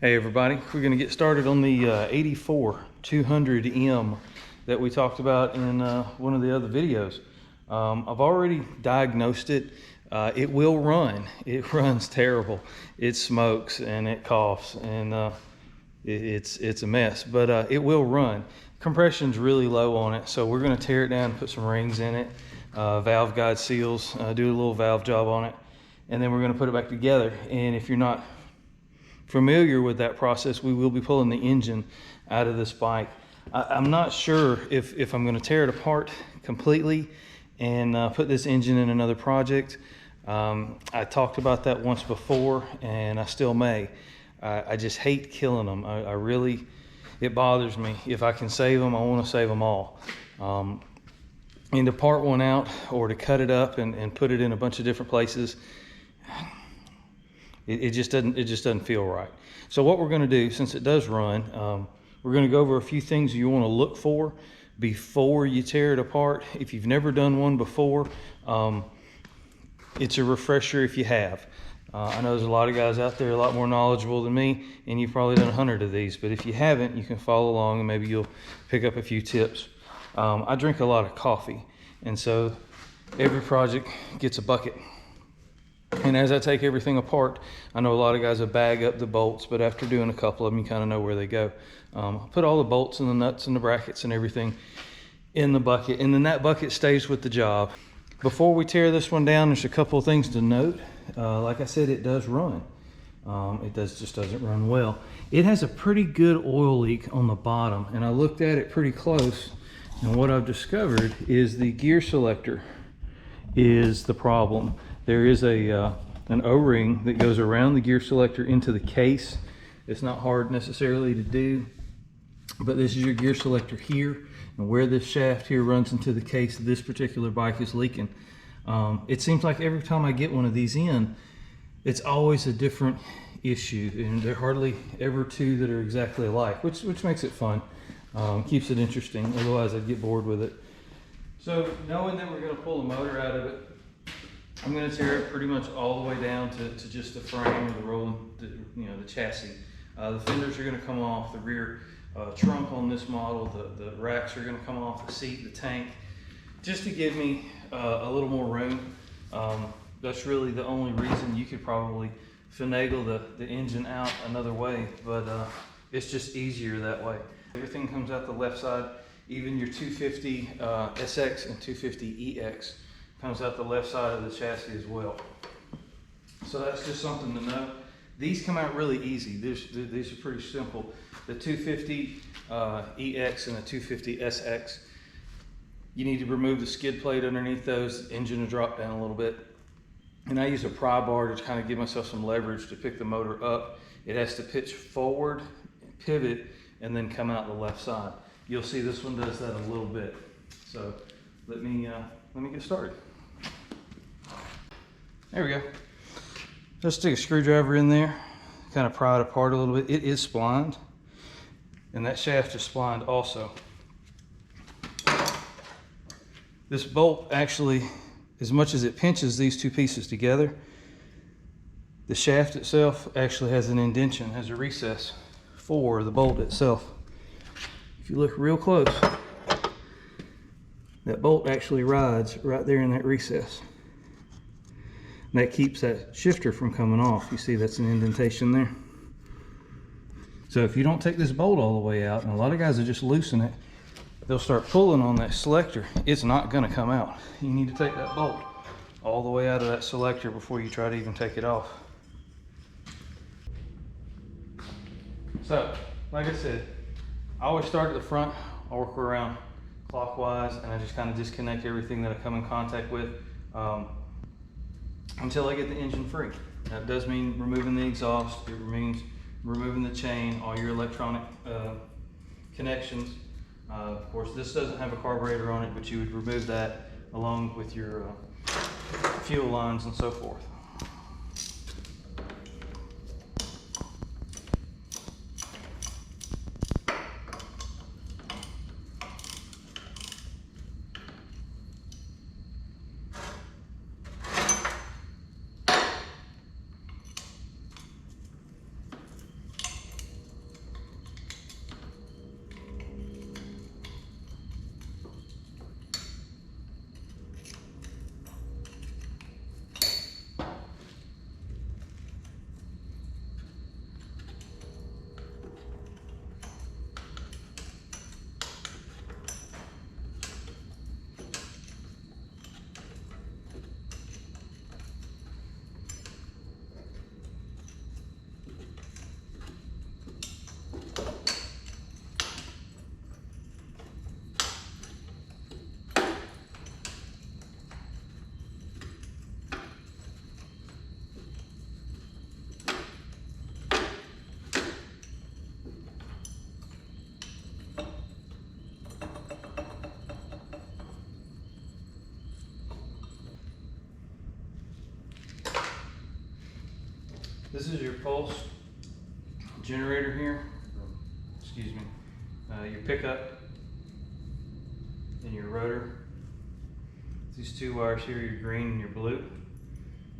Hey everybody, we're going to get started on the 84 200M that we talked about in one of the other videos. I've already diagnosed it. It will run. It runs terrible. It smokes and it coughs and it's a mess, but it will run. Compression's really low on it, so we're going to tear it down and put some rings in it, valve guide seals, do a little valve job on it, and then we're going to put it back together. And if you're not familiar with that process, we will be pulling the engine out of this bike. I'm not sure if I'm going to tear it apart completely and put this engine in another project. I talked about that once before, and I still may. I just hate killing them. I really, it bothers me. If I can save them, I want to save them all. And to part one out or to cut it up and put it in a bunch of different places, it just doesn't feel right. So what we're going to do, since it does run, we're going to go over a few things you want to look for before you tear it apart. If you've never done one before, it's a refresher if you have. I know there's a lot of guys out there a lot more knowledgeable than me, and you've probably done 100 of these, but if you haven't, you can follow along and maybe you'll pick up a few tips. I drink a lot of coffee, and so every project gets a bucket. And as I take everything apart, I know a lot of guys will bag up the bolts, but after doing a couple of them, you kind of know where they go. Put all the bolts and the nuts and the brackets and everything in the bucket, and then that bucket stays with the job. Before we tear this one down, there's a couple of things to note. Like I said, it does run. It just doesn't run well. It has a pretty good oil leak on the bottom, and I looked at it pretty close, and what I've discovered is the gear selector is the problem. There is an O-ring that goes around the gear selector into the case. It's not hard necessarily to do, but this is your gear selector here, and where this shaft here runs into the case, this particular bike is leaking. It seems like every time I get one of these in, it's always a different issue, and there are hardly ever two that are exactly alike, which makes it fun, keeps it interesting. Otherwise I'd get bored with it. So knowing that we're going to pull the motor out of it, I'm going to tear it pretty much all the way down to just the frame or the rolling, the chassis. The fenders are going to come off, the rear trunk on this model, the racks are going to come off, the seat, the tank, just to give me a little more room. That's really the only reason. You could probably finagle the engine out another way, but it's just easier that way. Everything comes out the left side, even your 250 SX and 250 EX. Comes out the left side of the chassis as well. So that's just something to know. These come out really easy. These are pretty simple. The 250 EX and the 250 SX, you need to remove the skid plate underneath those. The engine will drop down a little bit. And I use a pry bar to kind of give myself some leverage to pick the motor up. It has to pitch forward, pivot, and then come out the left side. You'll see this one does that a little bit. So let me get started. There we go. Let's stick a screwdriver in there, kind of pry it apart a little bit. It is splined, and that shaft is splined also. This bolt actually, as much as it pinches these two pieces together, the shaft itself actually has an indentation, has a recess for the bolt itself. If you look real close, that bolt actually rides right there in that recess. And that keeps that shifter from coming off. You see that's an indentation there. So if you don't take this bolt all the way out, and a lot of guys will just loosen it, they'll start pulling on that selector. It's not gonna come out. You need to take that bolt all the way out of that selector before you try to even take it off. So, like I said, I always start at the front. I work around clockwise, and I just kind of disconnect everything that I come in contact with until I get the engine free. That does mean removing the exhaust. It means removing the chain, all your electronic connections. Of course, this doesn't have a carburetor on it, but you would remove that along with your fuel lines and so forth. This is your pulse generator here, excuse me, your pickup and your rotor. These two wires here, your green and your blue.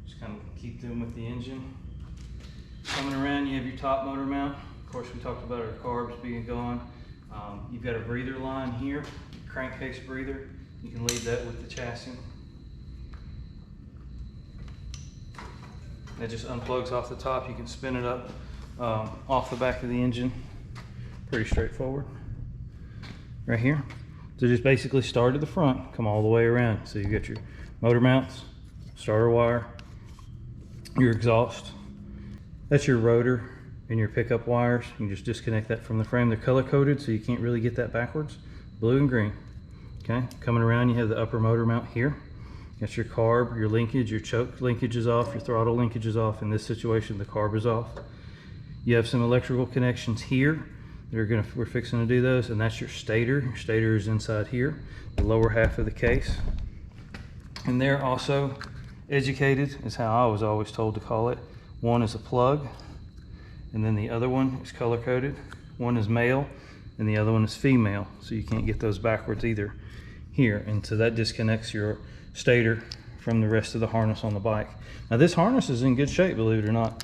Just kind of keep them with the engine. Coming around, you have your top motor mount. Of course, we talked about our carbs being gone. You've got a breather line here, crankcase breather. You can leave that with the chassis. That just unplugs off the top. You can spin it up off the back of the engine. Pretty straightforward. Right here. So just basically start at the front, come all the way around. So you got your motor mounts, starter wire, your exhaust. That's your rotor and your pickup wires. You can just disconnect that from the frame. They're color coded, so you can't really get that backwards. Blue and green. Okay, coming around, you have the upper motor mount here. That's your carb, your linkage, your choke linkage is off, your throttle linkage is off. In this situation, the carb is off. You have some electrical connections here. We're fixing to do those, and that's your stator. Your stator is inside here, the lower half of the case. And they're also educated, is how I was always told to call it. One is a plug, and then the other one is color coded. One is male, and the other one is female, so you can't get those backwards either here. And so that disconnects your stator from the rest of the harness on the bike. Now this harness is in good shape, believe it or not.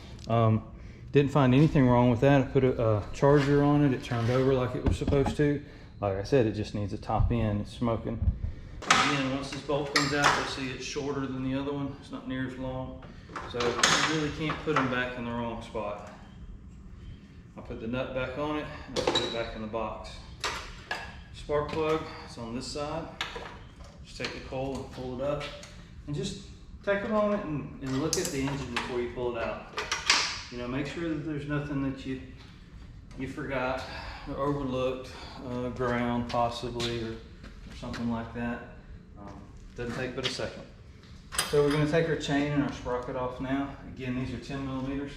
Didn't find anything wrong with that. I put a charger on it. It turned over like it was supposed to. Like I said, it just needs a top end. It's smoking. Again, once this bolt comes out, you'll see it's shorter than the other one. It's not near as long. So you really can't put them back in the wrong spot. I'll put the nut back on it, and I'll put it back in the box. Spark plug, it's on this side. Just take the coil and pull it up. And just take a moment and look at the engine before you pull it out. You know, make sure that there's nothing that you forgot or overlooked, ground possibly, or something like that. Doesn't take but a second. So we're going to take our chain and our sprocket off now. Again, these are 10 millimeters.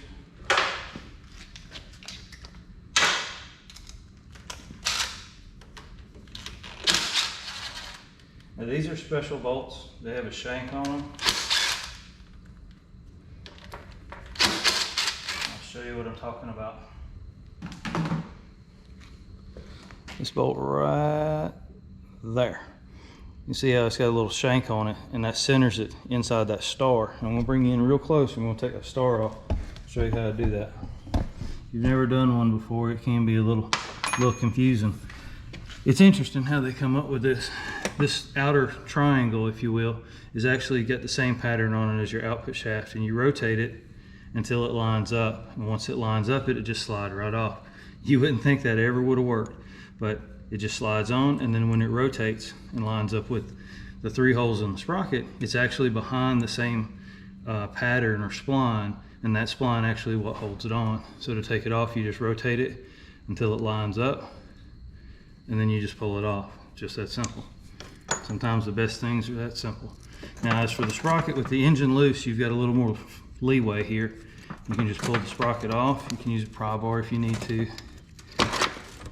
Now these are special bolts. They have a shank on them. Show you what I'm talking about. This bolt right there. You see how it's got a little shank on it, and that centers it inside that star. I'm gonna bring you in real close. I'm gonna take that star off. Show you how to do that. If you've never done one before, it can be a little confusing. It's interesting how they come up with this. This outer triangle, if you will, is actually got the same pattern on it as your output shaft, and you rotate it until it lines up, and once it lines up, it'll just slide right off. You wouldn't think that ever would have worked, but it just slides on, and then when it rotates and lines up with the 3 holes in the sprocket, it's actually behind the same pattern or spline, and that spline actually what holds it on. So to take it off, you just rotate it until it lines up, and then you just pull it off. Just that simple. Sometimes the best things are that simple. Now as for the sprocket, with the engine loose, you've got a little more leeway here. You can just pull the sprocket off. You can use a pry bar if you need to,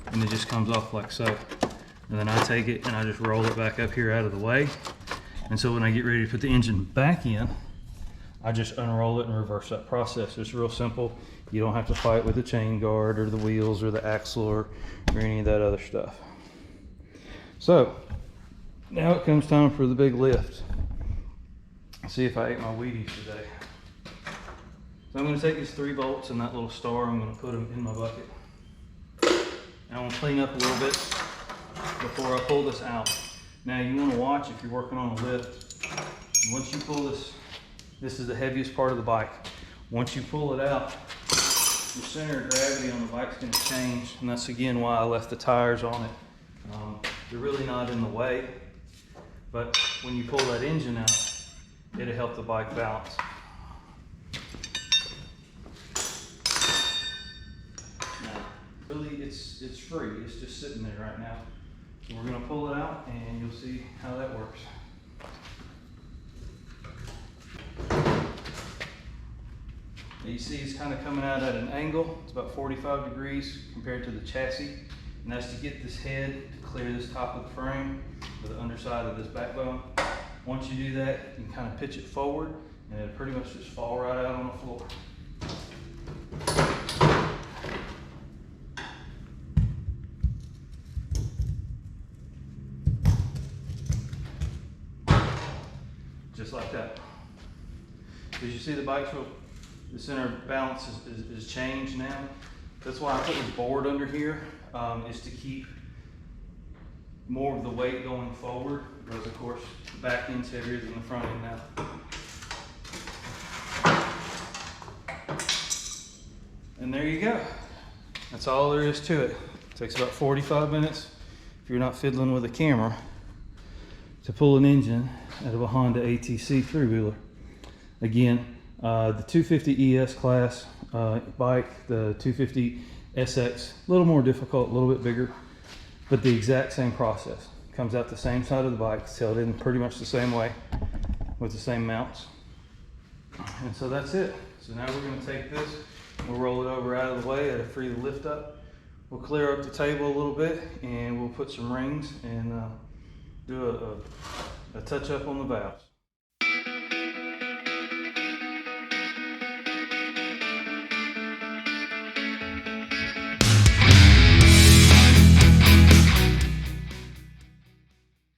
and it just comes off like so. And then I take it and I just roll it back up here out of the way. And so when I get ready to put the engine back in, I just unroll it and reverse that process. It's real simple. You don't have to fight with the chain guard or the wheels or the axle or any of that other stuff. So now it comes time for the big lift. Let's see if I ate my Wheaties today. So I'm going to take these 3 bolts and that little star, I'm going to put them in my bucket. And I'm going to clean up a little bit before I pull this out. Now you want to watch if you're working on a lift. Once you pull this, this is the heaviest part of the bike. Once you pull it out, your center of gravity on the bike's going to change. And that's again why I left the tires on it. They're really not in the way, but when you pull that engine out, it'll help the bike balance. Really, it's free. It's just sitting there right now. So we're going to pull it out, and you'll see how that works. Now you see it's kind of coming out at an angle. It's about 45 degrees compared to the chassis, and that's to get this head to clear this top of the frame with the underside of this backbone. Once you do that, you can kind of pitch it forward, and it'll pretty much just fall right out on the floor. just like that. As you see, the center balance is changed now. That's why I put this board under here, is to keep more of the weight going forward, because of course the back end's heavier than the front end now. And there you go. That's all there is to it. It takes about 45 minutes, if you're not fiddling with a camera, to pull an engine out of a Honda ATC three-wheeler. Again, the 250 ES class bike, the 250 SX, a little more difficult, a little bit bigger, but the exact same process. Comes out the same side of the bike, it's held in pretty much the same way with the same mounts. And so that's it. So now we're going to take this, we'll roll it over out of the way, it'll free the lift up. We'll clear up the table a little bit, and we'll put some rings and do a touch up on the valves.